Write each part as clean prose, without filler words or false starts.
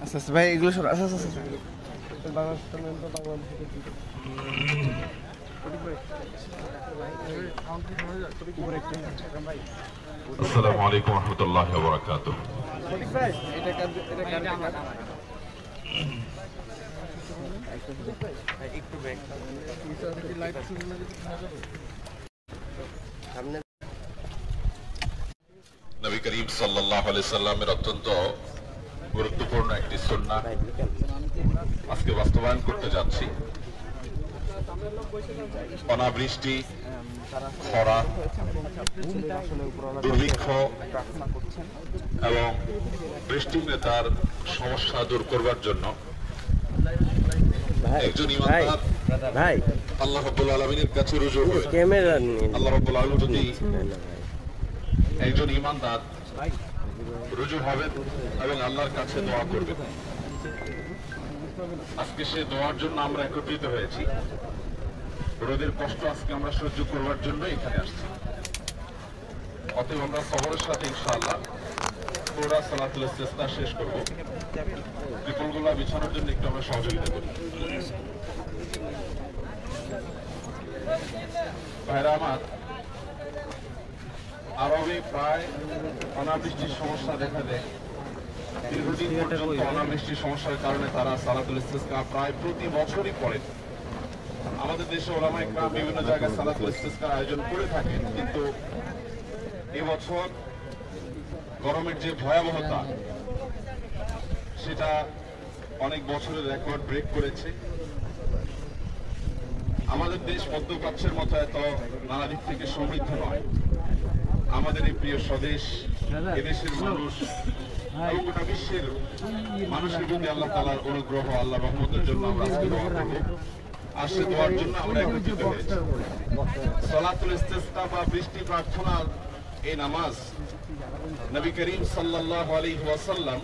আচ্ছা আচ্ছা ভাই এগুলো সব আচ্ছা আচ্ছা আসসালামু আলাইকুম ওয়া রাহমাতুল্লাহি ওয়া বারাকাতুহু। নবী করিম সাল্লাল্লাহু আলাইহি সাল্লামের অত্যন্ত গুরুত্বপূর্ণ একটি সুন্নাহ আজকে বাস্তবায়ন করতে যাচ্ছি। অনাবৃষ্টি, খরা, দুর্ভিক্ষ এবং বৃষ্টিহীনতার সমস্যা দূর করবার জন্য একজন ইমানদার আল্লাহ রাব্বুল আলামিনের কাছে রুজু হয়ে আল্লাহ রাব্বুল আলামিন যদি একজন ইমানদার রুজু হবেন এবং আল্লাহর কাছে দোয়া করবেন। আজকে সে দোয়ার জন্য আমরা একত্রিত হয়েছি। রোদের কষ্ট আজকে আমরা সহ্য করবার জন্য এখানে আসছি। অতএব আমরা সবরের সাথে ইনশাআল্লাহ পুরা সালাতুল ইস্তিসকা শেষ করব। ত্রিপলগুলা বিছানোর জন্য একটু আমরা সহযোগিতা করি। ভাইরা আমার, আরবে প্রায় অনাবৃষ্টির সমস্যা দেখা দেয়। দীর্ঘদিন পর্যন্ত অনাবৃষ্টির সমস্যার কারণে তারা সালাতুল ইস্তিসকা প্রায় প্রতি বছরই পড়েন। আমাদের দেশে ওলামায়ে কেরাম বিভিন্ন জায়গায় সালাতুল ইস্তিসকার আয়োজন করে থাকেন, কিন্তু এবছর গরমের যে ভয়াবহতা সেটা অনেক বছরের রেকর্ড ব্রেক করেছে। আমাদের দেশ মধ্যপ্রাচ্যের মতো এত নানা দিক থেকে সমৃদ্ধ নয়। আমাদের এই প্রিয় স্বদেশ, এদেশের মানুষ এবং গোটা বিশ্বের মানুষের প্রতি আল্লাহ তাআলার অনুগ্রহ, আল্লাহ রহমতের জন্য আমরা আজকে দোয়া করব। আর সে দোয়ার জন্য আমরা একত্রিত হয়েছি। সালাতুল ইস্তিসকা বা বৃষ্টি প্রার্থনার এই নামাজ নবী করিম সাল্লাল্লাহু আলাইহি ওয়াসাল্লাম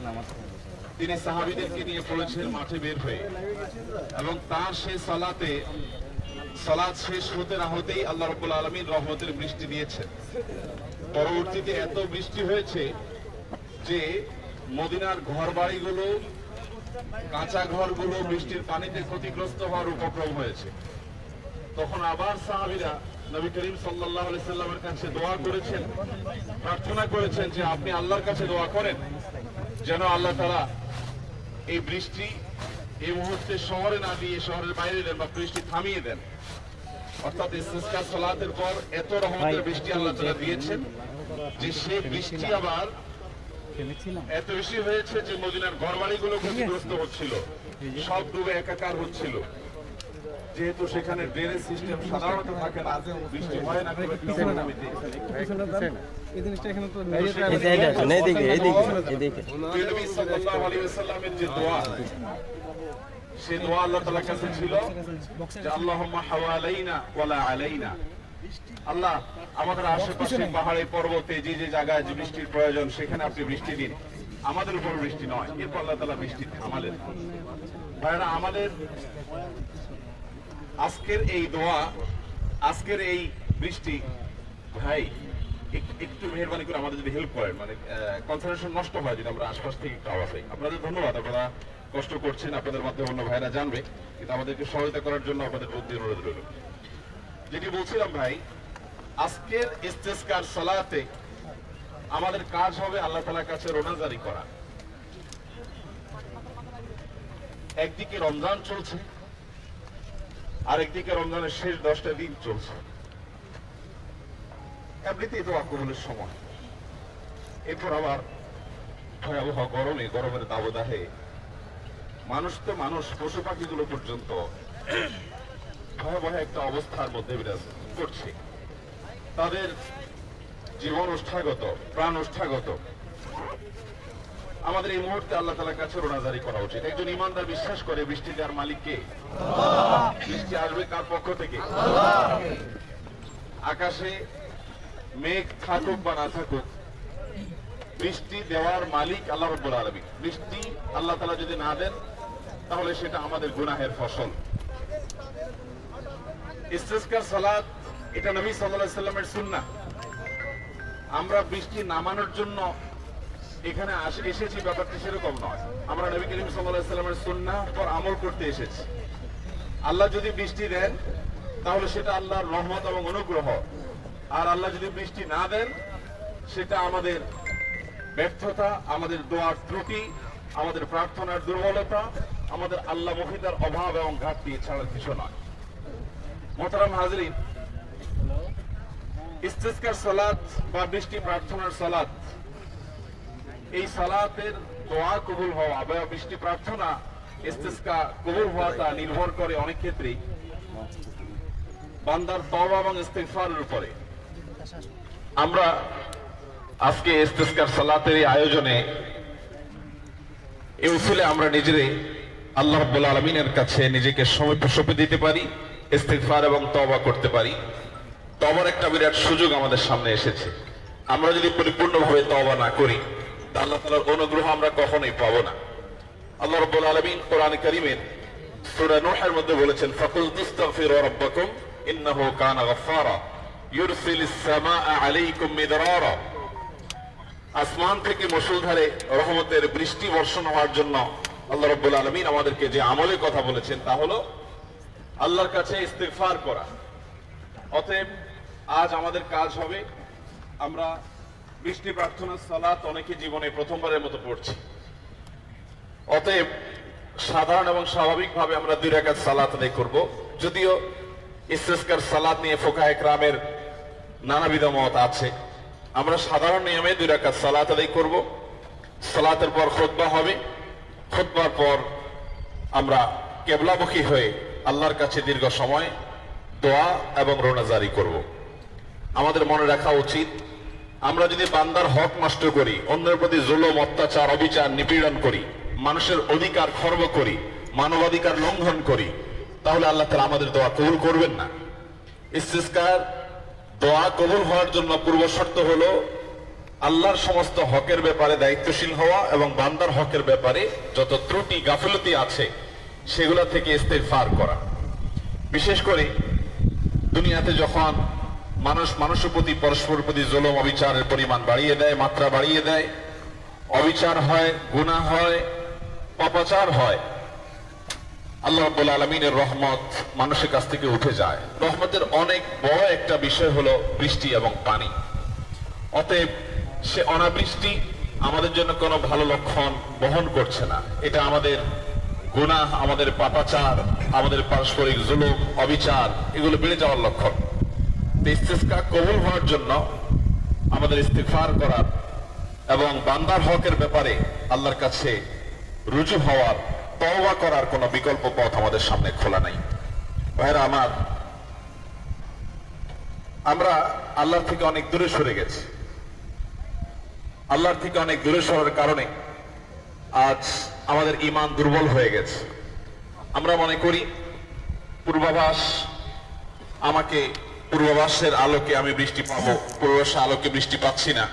তিনি সাহাবীদেরকে নিয়ে পড়েছেন মাঠে বের হয়ে, এবং তার সেই সালাত শেষ হতে না হতেই আল্লাহ রাব্বুল আলামিন রহমতের বৃষ্টি দিয়েছেন। পরবর্তীতে এত বৃষ্টি হয়েছে যে মদিনার ঘর বাড়িগুলো, কাঁচা ঘরগুলো বৃষ্টির পানিতে ক্ষতিগ্রস্ত হওয়ার উপক্রম হয়েছে। তখন আবার সাহাবীরা নবী করিম সাল্লাল্লাহু আলাইহি সাল্লামের কাছে দোয়া করেছেন, প্রার্থনা করেছেন যে আপনি আল্লাহর কাছে দোয়া করেন যেন আল্লাহ তাআলা এই বৃষ্টি এই মুহূর্তে শহরে না দিয়ে শহরের বাইরে দেন বা বৃষ্টি থামিয়ে দেন। অর্থাৎ ইস্তিসকা সালাতের পর এত রহমতের বৃষ্টি আল্লাহ তাআলা দিয়েছেন যে সেই বৃষ্টি আবার এত বেশি হয়েছে যে মদিনার ঘরবাড়িগুলো ক্ষতিগ্রস্ত হচ্ছিল, সব ডুবে একাকার হচ্ছিল। যেহেতু সেখানে ড্রেনেজ সিস্টেম সাধারণত থাকে না, বৃষ্টি হয় না, যে দোয়া, সে দোয়া আল্লাহ তাআলার কাছে ছিল যে আল্লাহুম্মা হাওয়ালাইনা ওয়ালা আলাইনা, আল্লাহ আমাদের আশেপাশে পাহাড়ে পর্বতে যে যে জায়গায় যে বৃষ্টির প্রয়োজন সেখানে আপনি বৃষ্টি দিন, আমাদের উপর বৃষ্টি নয়। এরপর আল্লাহ তাআলা বৃষ্টি থামালেন। ভাইরা আমাদের আজকের এই দোয়া, আজকের এই বৃষ্টি, ভাই একটু মেহেরবানি করে আমাদের যদি হেল্প করেন, মানে কনসেন্ট্রেশন নষ্ট হয় যদি আমরা আশপাশ থেকে একটু আওয়াজ পাই। আপনাদের ধন্যবাদ, আপনারা কষ্ট করছেন, আপনাদের মাধ্যমে অন্য ভাইরা জানবে, কিন্তু আমাদেরকে সহায়তা করার জন্য আপনাদের প্রতি অনুরোধ রইল। যেটি বলছিলাম ভাই, আজকের ইস্তিসকার সালাতে আমাদের কাজ হবে আল্লাহ তাআলার কাছে রোনাজারি করা। একদিকে রমজান চলছে, আর একদিকে রমজানের শেষ 10টা দিন চলছে। এমনিতেই তো কবুলের সময়, এরপর আবার ভয়াবহ গরমের দাবদাহে মানুষ তো মানুষ, পশু পাখিগুলো পর্যন্ত ভয়াবহ একটা অবস্থার মধ্যে বিরাজ করছে। তাদের জীবন ওষ্ঠাগত, প্রাণ ওষ্ঠাগত। আমাদের এই মুহূর্তে আল্লাহ তাআলার কাছে রোনাজারি করা উচিত। একজন ইমানদার বিশ্বাস করে বৃষ্টি দেওয়ার মালিক কে? বৃষ্টি আসবে কার পক্ষ থেকে? আকাশে মেঘ থাকুক বা না থাকুক, বৃষ্টি দেওয়ার মালিক আল্লাহ রাব্বুল আলামিন। বৃষ্টি আল্লাহ তাআলা যদি না দেন তাহলে সেটা আমাদের গুনাহের ফসল। ইস্তিসকার সালাত এটা নবী সাল্লাল্লাহু আলাইহি সাল্লামের সুন্নাহ। আমরা বৃষ্টি নামানোর জন্য এখানে এসেছি ব্যাপারটা সেরকম নয়। আমরা নবী করিম সাল্লাল্লাহু আলাইহি ওয়াসাল্লামের সুন্নাহ পর আমল করতে এসেছি। আল্লাহ যদি বৃষ্টি দেন তাহলে সেটা আল্লাহর রহমত এবং অনুগ্রহ, আর আল্লাহ যদি বৃষ্টি না দেন সেটা আমাদের ব্যর্থতা, আমাদের দোয়ার ত্রুটি, আমাদের প্রার্থনার দুর্বলতা, আমাদের আল্লাহ মুখিদার অভাব এবং ঘাটতি ছাড়া কিছু নয়। মোহতারাম হাজরিন, ইস্তিসকার সালাত বা বৃষ্টি প্রার্থনার সালাত, এই সালাতের দোয়া কবুল হওয়া বা বৃষ্টি প্রার্থনা ইস্তিসকা কবুল হওয়াটা নির্ভর করে অনেক ক্ষেত্রেই বান্দার তওবা এবং ইস্তিগফারের উপরে। আমরা আজকে ইস্তিসকার সালাতের এই আয়োজনে এই উসুলে আমরা নিজেরে আল্লাহ রাব্বুল আলামিনের কাছে নিজেকে সঁপে দিতে পারি, ইস্তিগফার এবং তওবা করতে পারি। তওবার একটা বিরাট সুযোগ আমাদের সামনে এসেছে। আমরা যদি পরিপূর্ণভাবে তওবা না করি তা আল্লাহ তাআলার অনুগ্রহ আমরা কখনোই পাবো না। আল্লাহ রাব্বুল আলামিন কোরআন কারীমের সূরা নূহের মধ্যে বলেছেন, ফাকুল তাস্তাগফিরু রাব্বাকুম ইন্নাহু কানা গাফফারা ইউরসিলিস সামাআ আলাইকুম মিদরারা। আসমান থেকে মুষলধারে রহমতের বৃষ্টি বর্ষণ হওয়ার জন্য আল্লাহ রাব্বুল আলামিন আমাদেরকে যে আমলের কথা বলেছেন তা হলো আল্লাহর কাছে ইস্তিগফার করা। অতএব আজ আমাদের কাজ হবে, আমরা বৃষ্টি প্রার্থনার সালাত অনেকে জীবনে প্রথমবারের মতো পড়ছি। অতএব সাধারণ এবং স্বাভাবিকভাবে আমরা 2 রাকাত সালাত আদায় করব। যদিও ইস্তিসকার সালাত নিয়ে ফুকাহে কেরামের নানাবিধ মত আছে, আমরা সাধারণ নিয়মে 2 রাকাত সালাত আদায় করব। সালাতের পর খুতবা হবে, খুতবার পর আমরা কিবলামুখী হয়ে আল্লাহর কাছে দীর্ঘ সময় দোয়া এবং রোনাজারি করব। আমাদের মনে রাখা উচিত, আমরা যদি বান্দার হক নষ্ট করি, অন্যের প্রতি জুলুম, অত্যাচার, অবিচার, নিপীড়ন করি, মানুষের অধিকার খর্ব করি, মানবাধিকার লঙ্ঘন করি, তাহলে আল্লাহ তাআলা আমাদের দোয়া কবুল করবেন না। ইস্তিসকার দোয়া কবুল হওয়ার জন্য পূর্ব শর্ত হলো আল্লাহর সমস্ত হকের ব্যাপারে দায়িত্বশীল হওয়া এবং বান্দার হকের ব্যাপারে যত ত্রুটি গাফিলতি আছে সেগুলো থেকে ইস্তিগফার করা। বিশেষ করে দুনিয়াতে যখন মানুষ মানুষের প্রতি, পরস্পর প্রতি জুলুম অবিচারের পরিমাণ বাড়িয়ে দেয়, মাত্রা বাড়িয়ে দেয়, অবিচার হয়, গুনাহ হয়, পাপাচার হয়, আল্লাহ রাব্বুল আলামিনের রহমত মানুষের কাছ থেকে উঠে যায়। রহমতের অনেক বড় একটা বিষয় হলো বৃষ্টি এবং পানি। অতএব সে অনাবৃষ্টি আমাদের জন্য কোনো ভালো লক্ষণ বহন করছে না। এটা আমাদের গুনাহ, আমাদের পাপাচার, আমাদের পারস্পরিক জুলুম, অবিচার, এগুলো বেড়ে যাওয়ার লক্ষণ। ইস্তিসকা কবুল হওয়ার জন্য আমাদের ইস্তিগফার করার এবং বান্দার হকের ব্যাপারে আল্লাহর কাছে রুজু হওয়ার, তওবা করার কোনো বিকল্প পথ আমাদের সামনে খোলা নাই। ভাইরা আমার, আমরা আল্লাহর থেকে অনেক দূরে সরে গেছি। আল্লাহর থেকে অনেক দূরে সরার কারণে আজ আমাদের ঈমান দুর্বল হয়ে গেছে। আমরা মনে করি পূর্বাভাস, আমাকে পূর্বাভাসের আলোকে আমি বৃষ্টি পাবো, পূর্বাভাসের আলোকে বৃষ্টি পাচ্ছি না।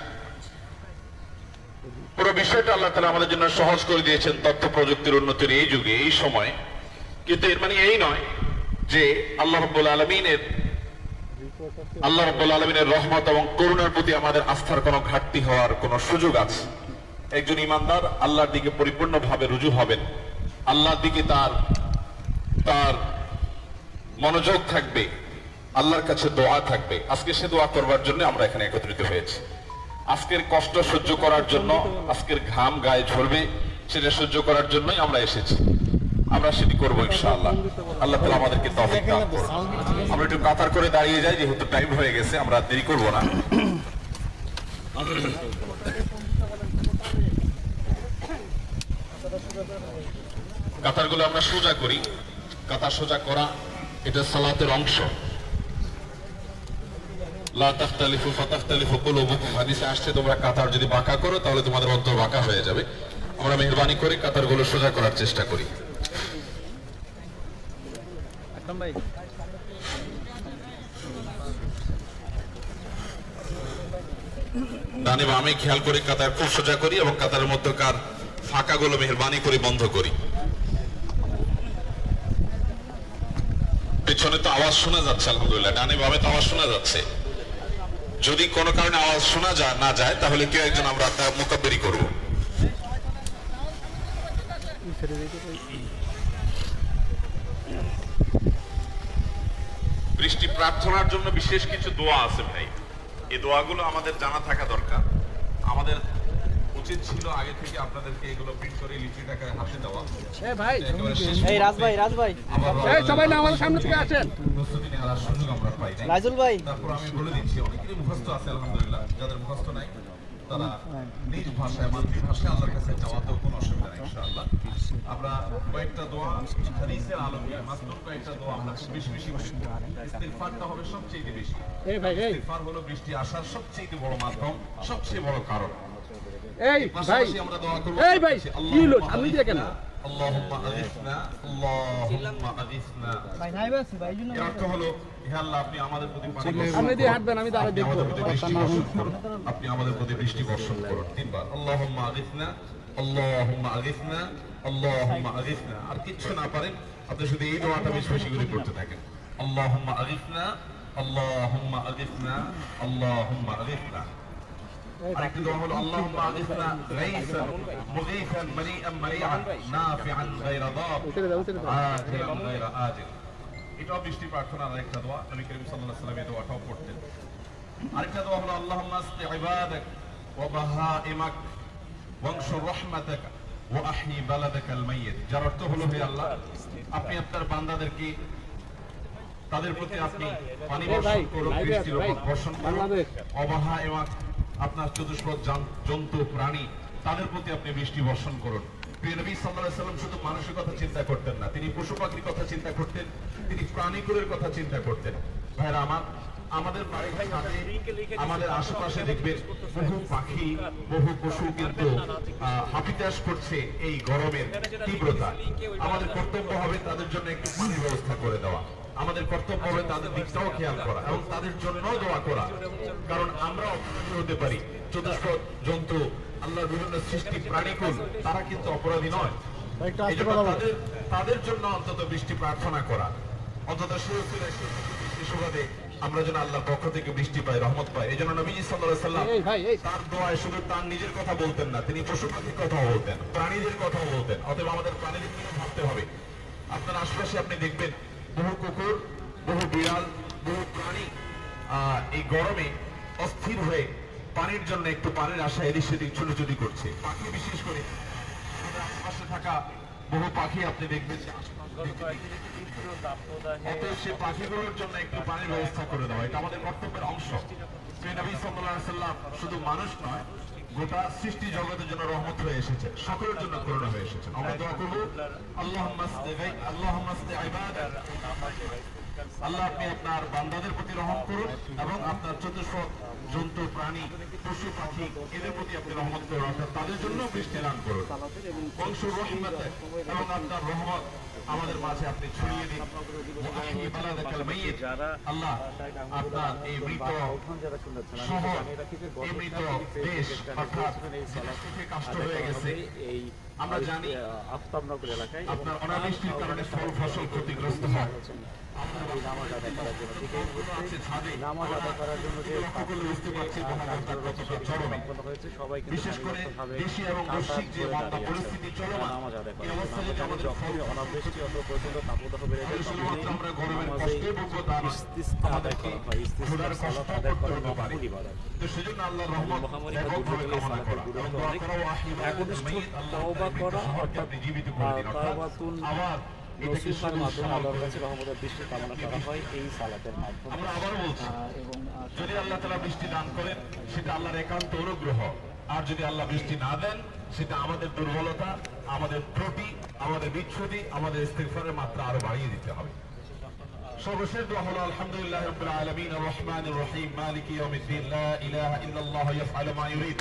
পুরো বিষয়টা আল্লাহ তাআলা আমাদের জন্য সহজ করে দিয়েছেন তথ্য প্রযুক্তির উন্নতির এই যুগে, এই সময়। কিন্তু এর মানে এই নয় যে আল্লাহ রাব্বুল আলামিনের রহমত এবং করুণার প্রতি আমাদের আস্থার কোনো ঘাটতি হওয়ার কোনো সুযোগ আছে। একজন ঈমানদার আল্লাহর দিকে পরিপূর্ণভাবে রুজু হবেন, আল্লাহর দিকে তার মনোযোগ থাকবে, আল্লাহর কাছে দোয়া থাকবে। আজকে সে দোয়া করবার জন্য আমরা এখানে একত্রিত হয়েছি। আজকের কষ্ট সহ্য করার জন্য, আজকের ঘাম গায়ে ঝরবে সেটা সহ্য করার জন্যই আমরা এসেছি। আমরা সেটি করবো ইনশাআল্লাহ। আল্লাহ তাআলা আমাদেরকে তৌফিক দান করুন। আমরা একটু কাতার করে দাঁড়িয়ে যাই, যেহেতু টাইম হয়ে গেছে, আমরা দেরি করব না। কাতারগুলো আমরা সোজা করি। কাতার সোজা করা এটা সালাতের অংশ। লা তাখতালিফু ফাতাখতালিফু কুলুবুকুম, হাদিসে আসছে তোমরা কাতার যদি বাঁকা করো তাহলে তোমাদের অন্তর বাঁকা হয়ে যাবে। আমরা মেহেরবানি করে কাতারগুলো সোজা করার চেষ্টা করি। ডানে বামে খেয়াল করে কাতার খুব সোজা করি এবং কাতারের মধ্যকার ফাঁকাগুলো মেহেরবানি করে বন্ধ করি। পেছনে তো আওয়াজ শোনা যাচ্ছে আলহামদুলিল্লাহ, ডানে বামে তো আওয়াজ শোনা যাচ্ছে। যদি কোনো কারণে আওয়াজ শোনা না যায় তাহলে কেউ একজন আমরা মোকাব্বিরি করবো। বৃষ্টি প্রার্থনার জন্য বিশেষ কিছু দোয়া আছে ভাই, এই দোয়াগুলো আমাদের জানা থাকা দরকার। আমাদের উচিত ছিল আগে থেকে আপনাদেরকে এগুলো প্রিন্ট করে লিখিত আকারে হাতে দেওয়া। এই রাজ ভাই সবাই না আমাদের সামনে থেকে আসেন, প্রস্তুতি নেওয়ার সুযোগ আমরা পাই নাই। রাজুল ভাই, তারপর আমি বলে দিচ্ছি অনেকেরই মুখস্থ আছে আলহামদুলিল্লাহ, যাদের মুখস্থ নাই তারা নিজ ভাষায় মাতৃভাষায় আল্লাহর কাছে চাওয়াতেও কোনো অসুবিধা নেই ইনশাআল্লাহ। আমরা কয়েকটা দোয়া হাদিসের আলোকে মাসনুন কয়েকটা দোয়া আমরা বেশি বেশি করি। ইস্তিগফারটা হবে সবচেয়ে বেশি। ইস্তিগফার হলো বৃষ্টি আসার সবচেয়ে বড় মাধ্যম, সবচেয়ে বড় কারণ। এই ভাই, আমরা দোয়া করব। এই ভাই কি হলো সামনে দিয়ে কেন? আল্লাহুম্মা আগিসনা, আল্লাহুম্মা আগিসনা। ভাই নাই বাস ভাই জন্য এর অর্থ হলো হে আল্লাহ আপনি আমাদের প্রতি পানি বর্ষণ করুন। আপনি দিয়ে হাঁটবেন, আমি দাঁড়া দেখব। আপনি আমাদের প্রতি বৃষ্টি বর্ষণ করুন। তিনবার আল্লাহুম্মা আগিসনা, আল্লাহুম্মা আগিসনা, আল্লাহুম্মা আগিসনা। আর কিছু না পারেন আপনি শুধু এই দোয়াটা বেশি বেশি করে করতে থাকেন। আল্লাহুম্মা আগিসনা, আল্লাহুম্মা আগিসনা, আল্লাহুম্মা আগিসনা। আরেকটি দোয়া হলো আল্লাহুম্মা আগিসনা গাইসান মুগীসান মারিআন মারিআন নাফিআন গায়রা দার আজিলান গায়রা আজিল। এটাও বৃষ্টি প্রার্থনার আরেকটা দোয়া। নবী করিম সাল্লাল্লাহু আলাইহি ওয়াসাল্লাম এই দোয়াটাও পড়তেন। আরেকটা দোয়া হলো আল্লাহুম্মা আসqi ইবাদাক ওয়া বাহাইমাক ওয়ানশুর রাহমাতাক ওয়া আহয়ি বালাদাকাল মাইয়িত। যার অর্থ হলো হে আল্লাহ আপনি আপনার বান্দাদেরকে তাদের প্রতি আপনি পানি বর্ষণ করুন, বৃষ্টির বর্ষণ করুন। অবাহাইমাক আপনার চতুষ্পদ জন্তু প্রাণী তাদের প্রতি আপনি বৃষ্টি বর্ষণ করুন। প্রিয় নবী সাল্লাল্লাহু আলাইহি ওয়াসাল্লাম শুধু মানুষের কথা চিন্তা করতেন না, তিনি পশু পাখির কথা চিন্তা করতেন, তিনি প্রাণীকুলের কথা চিন্তা করতেন। ভাইরা আমার, আমাদের বাড়ির ছাদে আমাদের আশেপাশে দেখবেন বহু পাখি বহু পশু কিন্তু হাপিত্যাশ করছে এই গরমের তীব্রতা। আমাদের কর্তব্য হবে তাদের জন্য একটু পানির ব্যবস্থা করে দেওয়া, আমাদের কর্তব্য হবে তাদের দিকটাও খেয়াল করা এবং তাদের জন্য দোয়া করা। কারণ আমরা অপরাধী হতে পারি, চতুষ্পদ জন্তু আল্লাহর বিভিন্ন সৃষ্টি প্রাণীকুল তারা কিন্তু অপরাধী নয়। তাদের জন্য অন্তত বৃষ্টি প্রার্থনা করা, অন্তত সুবাদে আমরা যেন আল্লাহর পক্ষ থেকে বৃষ্টি পাই, রহমত পাই। এই জন্য নবীজি সাল্লাল্লাহু আলাইহি ওয়াসাল্লাম তার দোয়ায় শুধু তার নিজের কথা বলতেন না, তিনি পশু পাখির কথাও বলতেন, প্রাণীদের কথাও বলতেন। অতএব আমাদের প্রাণীদের নিয়ে ভাবতে হবে। আপনার আশপাশে আপনি দেখবেন বহু কুকুর, বহু বিড়াল, বহু প্রাণী এই গরমে অস্থির হয়ে পানির জন্য একটু পানির আশায় এদিক সেদিক ছোটাছুটি করছে। পাখি বিশেষ করে আশেপাশে থাকা বহু পাখি আপনি দেখবেন, অতএব সে পাখিগুলোর জন্য একটু পানির ব্যবস্থা করে দেওয়া এটা আমাদের কর্তব্যের অংশ। নবী সাল্লাল্লাহু আলাইহি ওয়াসাল্লাম শুধু মানুষ নয়, গোটা সৃষ্টি জগতের জন্য রহমত হয়ে এসেছে, সকলের জন্য করুণা হয়ে এসেছে। আমরা দোয়া করব আল্লাহুম্মা আসqi ইবাদাক, আল্লাহ আপনি আপনার বান্দাদের প্রতি রহমত করুন এবং আপনার চতুষ্পদ জন্তু প্রাণী পশু পাখি এদের প্রতি আপনি রহমত করুন, অর্থাৎ তাদের জন্য বৃষ্টি দান করুন। ওয়ানশুর রাহমাতাক, এবং আপনার রহমত আমাদের মাঝে আপনি ছড়িয়ে দিন। ওয়াহয়ি বালাদাকাল মাইয়িত, আল্লাহ আপনার এই মৃত শহর, এই মৃত দেশ অর্থাৎ সুখে কাষ্ট হয়ে গেছে, আমরা জানি আফতাবনগর এলাকায় আপনার অনাবৃষ্টির কারণে ফল ফসল ক্ষতিগ্রস্ত হয়। নামাজ আদায় করার জন্য বুঝতে পারছি হয়েছে সবাই বিশেষ করে দেশি এবং বৈশ্বিক যে পরিস্থিতি চলমান নামাজ আদায় করা, আমাদের অনাবৃষ্টি অত পর্যন্ত তাপদাহ বেড়ে যায়, আমরা গরমের কষ্টে ইস্তিসকা আদায় করা হয়, ইস্তিসকার সালাত আদায় করা মাহমুদ ইবাদত। তো সেজন্য আল্লাহর রহমত মহামারী সালাতের গুরুত্ব অনেক। একনিষ্ঠ তওবা করা অর্থাৎ তাওবাতুন নসিহার মাধ্যমে আল্লাহর কাছে রহমতের বৃষ্টি কামনা করা হয় এই সালাতের মাধ্যমে। আমরা আবারও বলছি, এবং যদি আল্লাহ তাআলা বৃষ্টি দান করেন সেটা আল্লাহর একান্ত অনুগ্রহ, আর যদি আল্লাহ বৃষ্টি না দেন সেটা আমাদের দুর্বলতা, আমাদের ত্রুটি, আমাদের বিচ্ছুতি, আমাদের ইস্তিগফারের মাত্রা আরো বাড়িয়ে দিতে হবে। সর্বশেষ দোয়া হলো আলহামদুলিল্লাহি রাব্বিল আলামিন আর রহমানির রহিম মালিকি ইয়াউমিদ্দিন লা ইলাহা ইল্লাল্লাহু ইয়াফআলু মা ইউরিদ।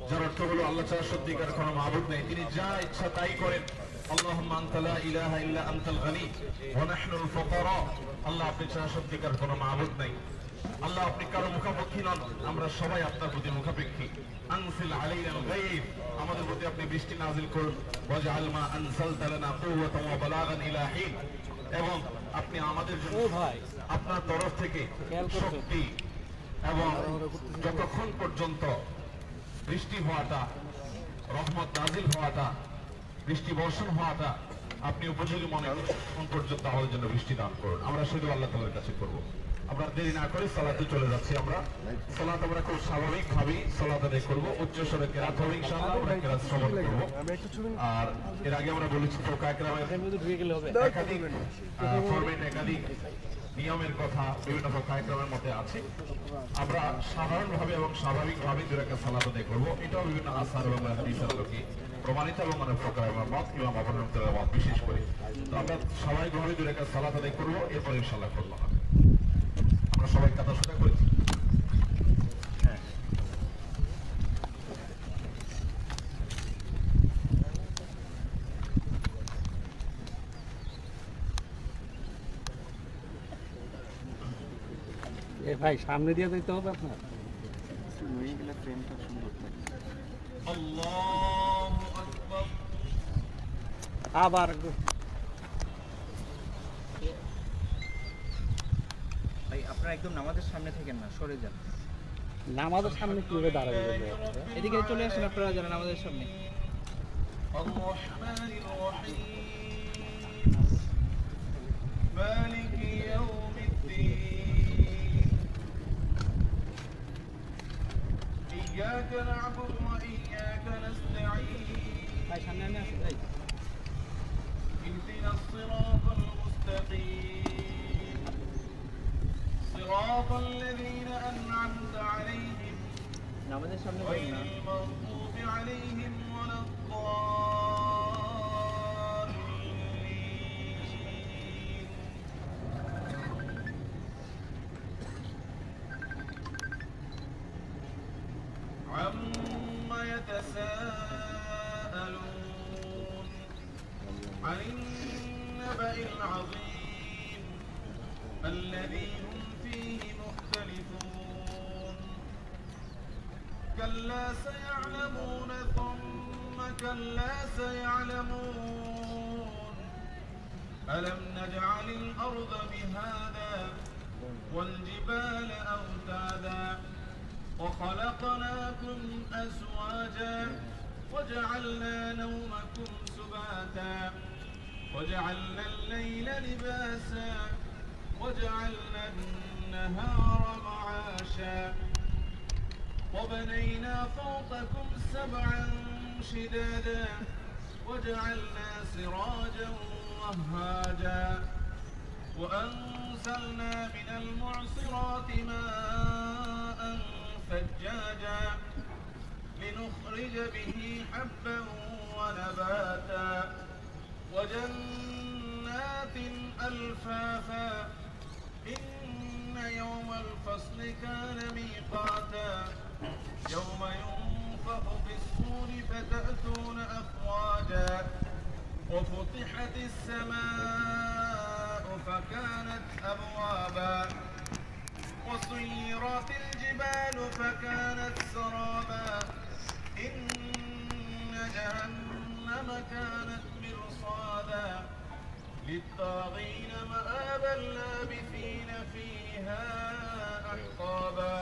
যার অর্থ হলো আল্লাহ ছাড়া সত্যিকার কোনো মাবুদ নেই, তিনি যা ইচ্ছা তাই করেন। আল্লাহুম্মা আনতা লা ইলাহা ইল্লা আনতাল গনি ওয়া নাহনুল ফুকারা, আল্লাহ আপনি ছাড়া সত্যিকার কোনো মাবুদ নাই। আল্লাহ আপনি কারো মুখাপেক্ষী নন, আমরা সবাই আপনার প্রতি মুখাপেক্ষী। আনজিল আলাইনাল গায়ব, আমাদের প্রতি আপনি বৃষ্টি নাযিল করুন। ওয়াজআল মা আনজালতা লানা কুওয়াতান ওয়া বালাগান ইলা হিন, এবং আপনি আমাদের জন্য আপনার তরফ থেকে শক্তি এবং যতক্ষণ পর্যন্ত বৃষ্টি হওয়াটা, রহমত নাযিল হওয়াটা বৃষ্টি বর্ষণ হওয়াটা আপনি উপযোগী মনে করেন, কোন পর্যন্ত আমাদের জন্য বৃষ্টি দান করুন। আমরা শুধু আল্লাহ তাআলার কাছে করব। আমরা দেরি না করে সালাতে চলে যাচ্ছি। আমরা সালাত আমরা খুব স্বাভাবিকভাবেই সালাত আদায় করব। উচ্চ স্বরে কেরাত হবে ইনশাআল্লাহ, আমরা কেরাত শ্রবণ করব। আর এর আগে আমরা বলেছি ফুকাহা কেরামের একাধিক ফরমেট, একাধিক নিয়মের কথা বিভিন্ন ফুকাহা কেরামের মধ্যে আছে। আমরা সাধারণভাবে এবং স্বাভাবিকভাবে দুই রাকাত সালাত আদায় করব। এটাও বিভিন্ন আসার এবং হাদিসের আলোকে প্রমাণিত এবং অনেক ফুকাহার মত, ইমাম আবু হানিফার মত বিশেষ করে। তো আমরা স্বাভাবিকভাবে দুই রাকাত সালাত আদায় করব, এরপর ইনশাআল্লাহ করব। আমরা সবাই কথা শোনা করেছি। হ্যাঁ, ভাই সামনে দিয়ে যেতে হবে আপনার। আল্লাহু আকবার। আবার ভাই আপনারা একদম নামাজের সামনে থাকেন না, সরে যান। নামাজের সামনে কিভাবে দাঁড়াবে? এদিকে চলে আসেন আপনারা যারা নামাজের সামনে। الرحمن الرحيم مالك يوم الدين إياك نعبد وإياك نستعين ভাই সামনে আনে আসেন ভাই। اهدنا الصراط المستقيم صراط الذين أنعمت عليهم নামাজের সামনে যাই غير না। المغضوب عليهم ولا الضالين عما يتساءلون عن النبأ العظيم الذي هم فيه مختلفون كلا سيعلمون ثم كلا سيعلمون ألم نجعل الأرض مهادا والجبال أوتادا وخلقناكم أزواجا وجعلنا نومكم سباتا وجعلنا الليل لباسا وجعلنا النهار معاشا وبنينا فوقكم سبعا شدادا وجعلنا سراجا وهاجا وأنزلنا من المعصرات ماء ثجاجا لنخرج به حبا ونباتا وجنات ألفافا إن يوم الفصل كان ميقاتا يوم ينفخ في الصور فتأتون أفواجا وفتحت السماء فكانت أبوابا وسيرت الجبال فكانت سرابا إن جهنم كانت مرصادا للطاغين مآبا لابثين فيها أحقابا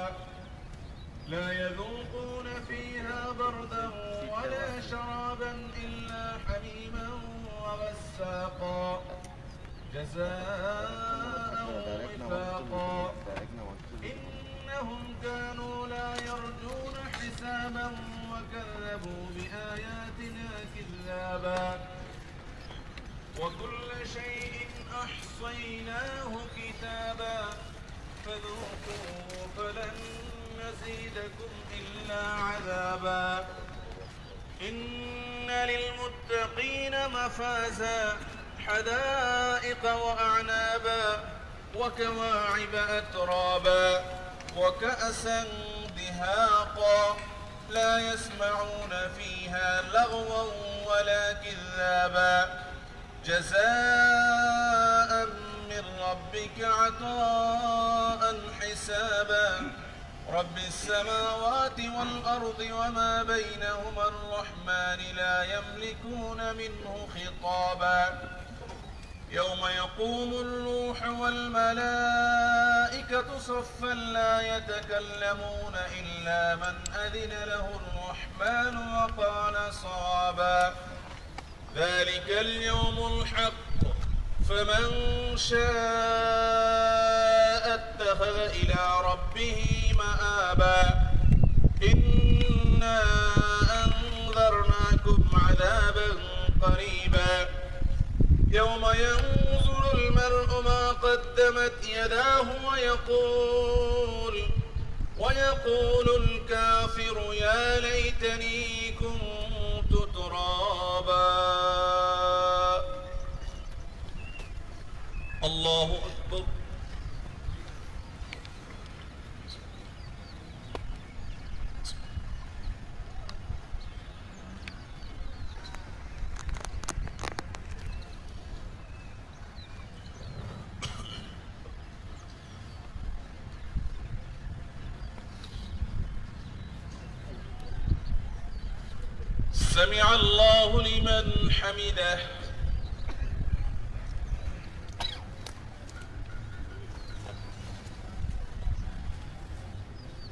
لا يذوقون فيها بردا ولا شرابا إلا حميما وغساقا جزاء وفاقا إنهم كانوا لا يرجون حسابا وكذبوا بآياتنا كذابا وكل شيء أحصيناه كتابا فذوقوا فلن نزيدكم إلا عذابا إن للمتقين مفازا حدائق وأعنابا وكواعب أترابا وكأسا دهاقا لا يسمعون فيها لغوا ولا كذابا جزاء من ربك عطاء حسابا رب السماوات والأرض وما بينهما الرحمن لا يملكون منه خطابا يوم يقوم الروح والملائكة صفا لا يتكلمون إلا من أذن له الرحمن وقال صوابا ذلك اليوم الحق فمن شاء اتخذ إلى ربه مآبا إنا أنذرناكم عذابا قريبا يوم ينظر المرء ما قدمت يداه ويقول الكافر يا ليتني كنت ترابا. الله أكبر. سمع الله لمن حمده.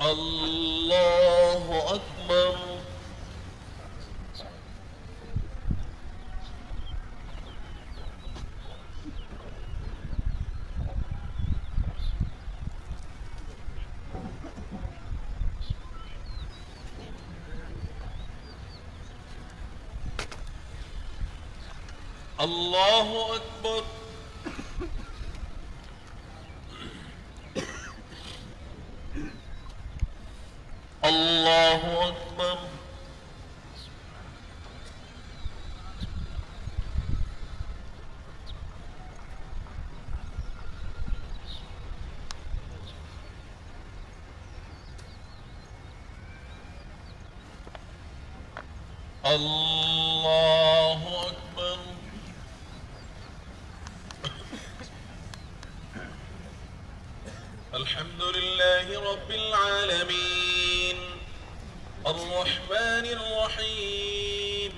الله أكبر. الله أكبر. الله أكبر. الله أكبر. الحمد لله رب العالمين الرحمن الرحيم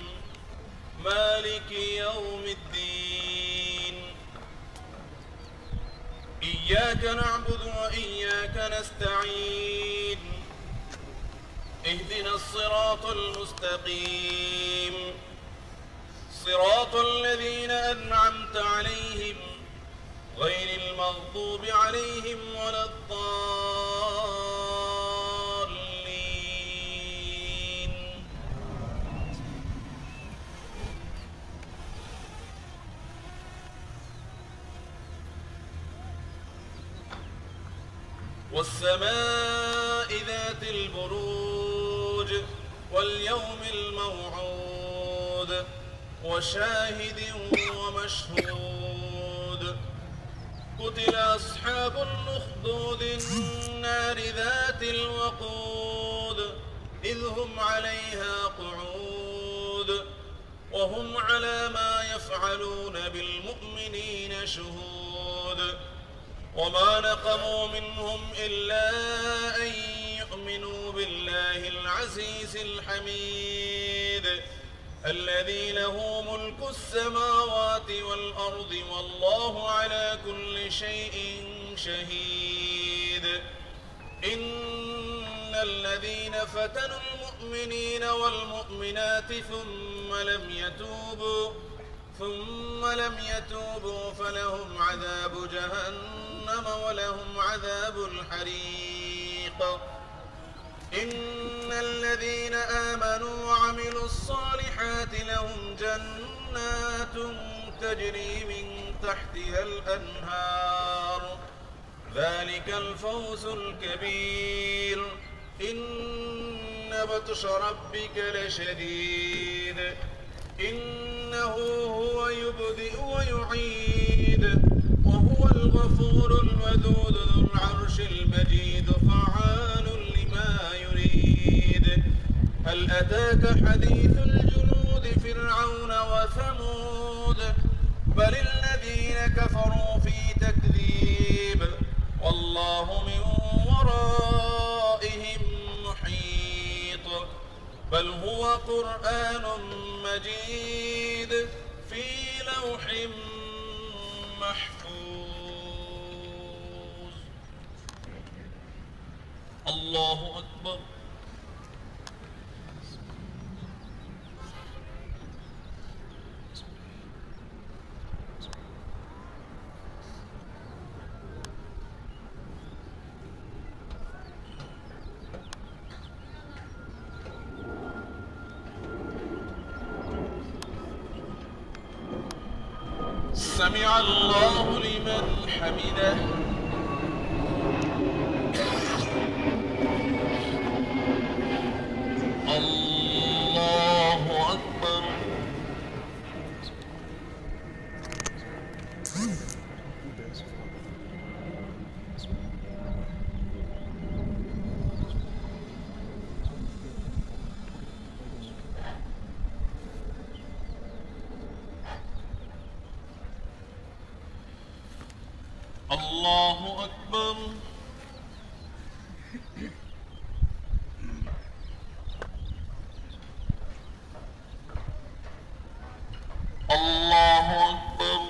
مالك يوم الدين إياك نعبد وإياك نستعين اهدنا الصراط المستقيم صراط الذين أنعمت عليهم غير المغضوب عليهم ولا الضالين. والسماء ذات البروج واليوم الموعود وشاهد ومشهود قتل أصحاب الأخدود النار ذات الوقود إذ هم عليها قعود وهم على ما يفعلون بالمؤمنين شهود وما نقموا منهم إلا أن يؤمنوا بالله العزيز الحميد الذي له ملك السماوات والأرض والله على كل شيء شهيد. إن الذين فتنوا المؤمنين والمؤمنات ثم لم يتوبوا فلهم عذاب جهنم ولهم عذاب الحريق. إن الذين آمنوا وعملوا الصالحات لهم جنات تجري من تحتها الأنهار ذلك الفوز الكبير. إن بطش ربك لشديد إنه هو يبدئ ويعيد وهو الغفور الودود ذو العرش المجيد فعال لما يريد. هل أتاك حديث الجنود فرعون وثمود بل الذين كفروا في تكذيب والله من ورائهم محيط. بل هو قرآن مجيد في لوح محفوظ. الله أكبر. سمع الله لمن حمده الله أكبر الله أكبر الله أكبر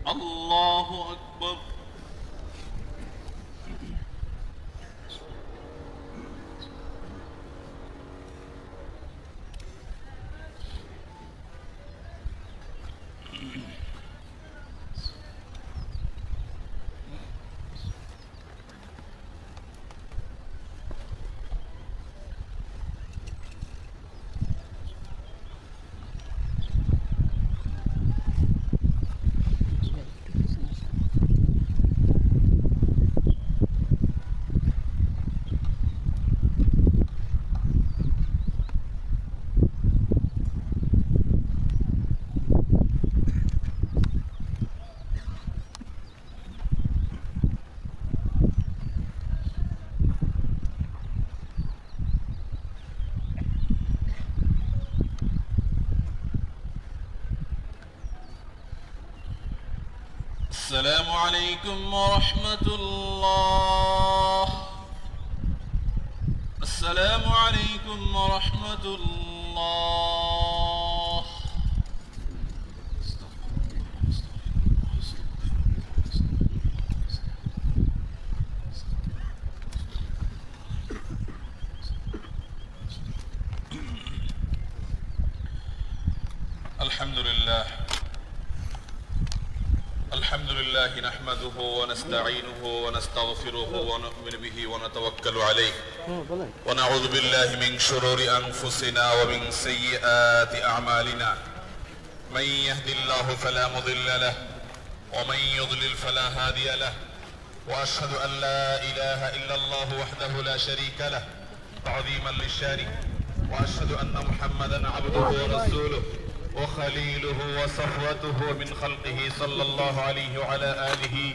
الله أكبر السلام عليكم ورحمة الله. السلام عليكم ورحمة الله. الحمد لله نحمده ونستعينه ونستغفره ونؤمن به ونتوكل عليه ونعوذ بالله من شرور أنفسنا ومن سيئات أعمالنا. من يهد الله فلا مضل له ومن يضلل فلا هادي له، وأشهد أن لا إله إلا الله وحده لا شريك له تعظيما للشارع، وأشهد أن محمدا عبده ورسوله وخليله وصفوته من خلقه صلى الله عليه وعلى آله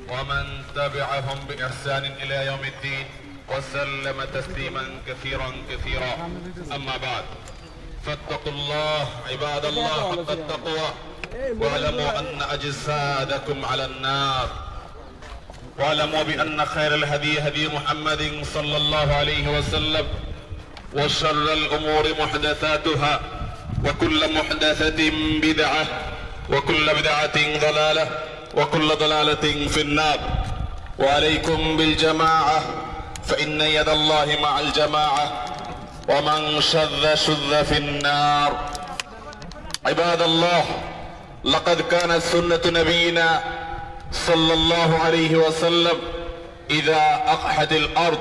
ومن تبعهم بإحسان إلى يوم الدين وسلم تسليما كثيرا كثيرا. أما بعد، فاتقوا الله عباد الله حق التقوى، واعلموا أن أجسادكم على النار، واعلموا بأن خير الهدي هدي محمد صلى الله عليه وسلم، وشر الأمور محدثاتها، وكل محدثة بدعة، وكل بدعة ضلالة، وكل ضلالة في النار. وعليكم بالجماعة فإن يد الله مع الجماعة، ومن شذ شذ في النار. عباد الله، لقد كانت سنة نبينا صلى الله عليه وسلم إذا أقحت الأرض